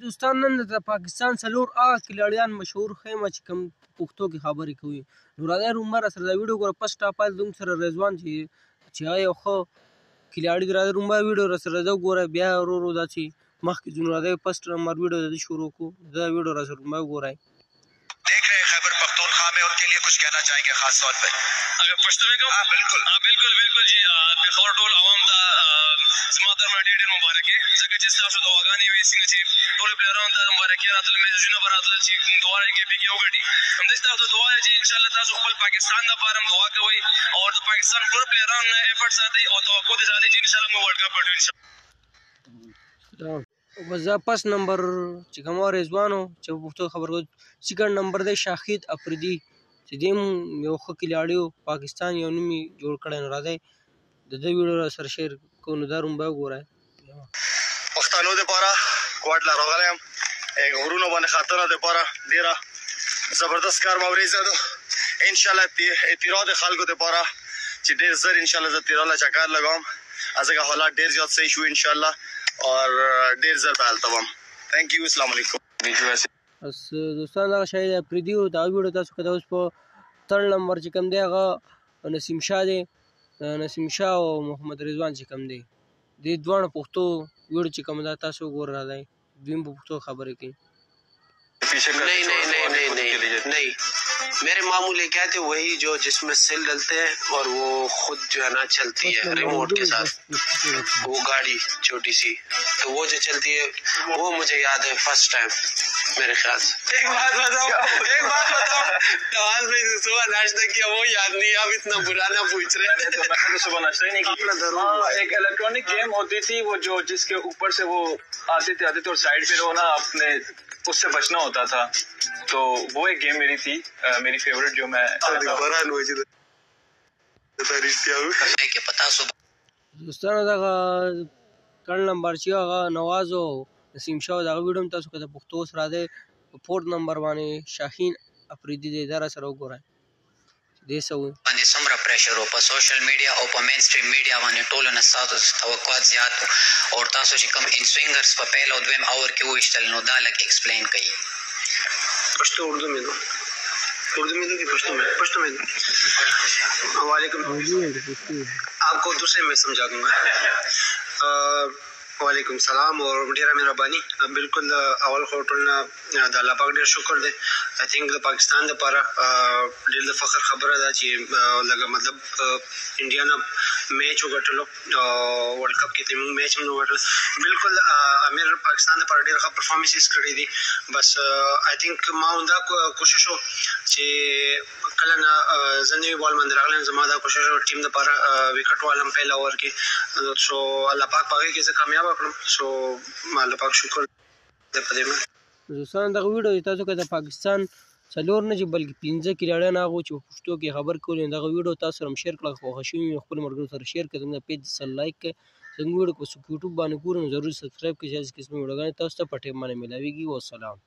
دوستان نن د پاکستان څلور هغه کلاړیان مشهور ښیم چې کوم پښتو کې خبرې کوي. نو راځئ رومبه راسره دا ویډیو ګوره. فسټ اف آل زموږ سره رضوان چې هغه یو ښه کلاړي دی. راځئ رومبه ویډیو راسره دا وګوره، بیا ورو ورو دا چې مخکې ځو. نو راځئ فسټ نمبر ویډیو د ده شروع کړو. دا ویډیو راسره رومبه وګورئ. देख रहे हैं खैबर पख्तूनख्वा में, उनके लिए कुछ कहना चाहेंगे खास तौर पे? अगर पश्तो में कहूं? हाँ बिल्कुल बिल्कुल जी. खबर टोल आवाम दा زما در باندې ډېر مبارک ځکه چې تاسو دعاګانې وې څنګه چې ټول پلیرانو ته مبارکي راتلل، میسجونه به راتلل چې دعا کې پکې وګټي. همداسې تاسو دعا چې انشاءالله تاسو خپل پاکستان لپاره هم دعا کوئ او د پاکستان ټول پلیرانو نه ایفرټ ساتئ او توقع دې ساتئ چې انشاءالله موږ ورلډ کپ ګټو انشاءالله. بس دا پس نمبر چې کوم رضوانو چې په پښتو خبر کوي. سیکنډ نمبر دی شاهد افریدي چې دی هم یو ښه کلاړي و، پاکستان یو نوم یې جوړ کړی. نو راځئ د ده ویډیو راسره شیر کوو. نو دا رومبه وګورئ. پښتنو دپاره کوټ لا راغلی یم، غرونو باندې خاطره دپاره ډېره زبردست کار به ورېځه ده انشاءالله. تیرا د خلکو دپاره چې ډېر زر انشاءالله زه تیرا له چکر لګوم، ځکه حالات ډېر زیات صحیح شو انشاءالله اور ډېر زر به هلته وم. تھینک یو، السلام علیکم. بس دوستان دغه شاهد افریدي و. دا ویډیو تاسو که دا اوس په تھرډ نمبر چې کوم دی هغه نسیم شاه دی. نسیم شاه او محمد رضوان چې کوم دی دې دواړه پښتو ویډیو چې کوم دا تاسو وګورئ. راځئ دوی هم په پښتو خبرې کوي. नहीं मेरे मामू लेके आते वही जो जिसमें सेल डलते हैं और वो खुद जो है ना चलती है रिमोट के साथ, वो गाड़ी छोटी सी, तो वो जो चलती है वो मुझे याद है फर्स्ट टाइम मेरे ख्याल से. एक बात बताओ नवाज भाई सुबह नाश्ता किया वो याद नहीं, आप इतना पुराना पूछ रहे हैं. तो सुबह नाश्ता ही नहीं किया. एक इलेक्ट्रॉनिक गेम होती थी वो जो जिसके ऊपर से वो आते थे और साइड पे वो ना अपने उससे बचना होता था. तो वो एक गेम मेरी थी, मेरी फेवरेट जो मैं دوستانو دغه کڼ نمبر چې هغه نواز او نسیم شاه دغه ویډیو هم تاسو که د پښتو اوس راځئ په فورت نمبر باندې شاهین افریدي دی. دا راسره وګورئ دې څه وایي. باندې څومره پریشر و په سوشل میډیا او په مین سټریم میډیا باندې ټولو نه ستاسو توقعات زیات وو او تاسو چې کوم انسوینګرز په پیل او دویم اور کې وویشتل، نو دا لږ ایکسپلین کوي. पश्तो उर्दू में दो कि पश्तो में दो. वालेकुम, आपको दूसरे में समझा दूंगा. वालेकुम सलाम और ډیره مهرباني. بالکل اول خورټونه د الله پاک ډیر شکر دی. آی تھنک د پاکستان لپاره ډیر د فخر خبره ده چې لکه مطلب انډیا نه میچ وګټلو، ورلډ کپ کې ته موږ میچ هم نه وګټل. بالکل امیر پاکستان لپاره ډیر ښه پرفارمنسز کړی دي. بس آی تھنک ما همدا کوشش و چې کله نه زه نوي بال باندې راغلی یم، زما دا کوشش و ټیم لپاره وکټ والم پیل اوور کې. سو الله پاک په هغې کې زه کامیاب کړم. سو الله پاک شکر دی په دې باندې. دوستانو دغه ویډیو تاسو که د پاکستان څلور نه چې بلکې 15 کلاړیان هغه چې په پښتو کې خبر کولې، دغه ویډیو تاسو سره هم شیر کړه. خوښه شوي وي خپلو ملګرو سره شیر کړئ. زموږ پیج سره لایک کړئ. زموږ ویډیو که څوک یوټیوب باندې ګوري نو ضروري سبسکرایب کړئ چې هسې قسمي ویډیوګانې تاسو ته په ټایم باندې میلاویږي. والسلام.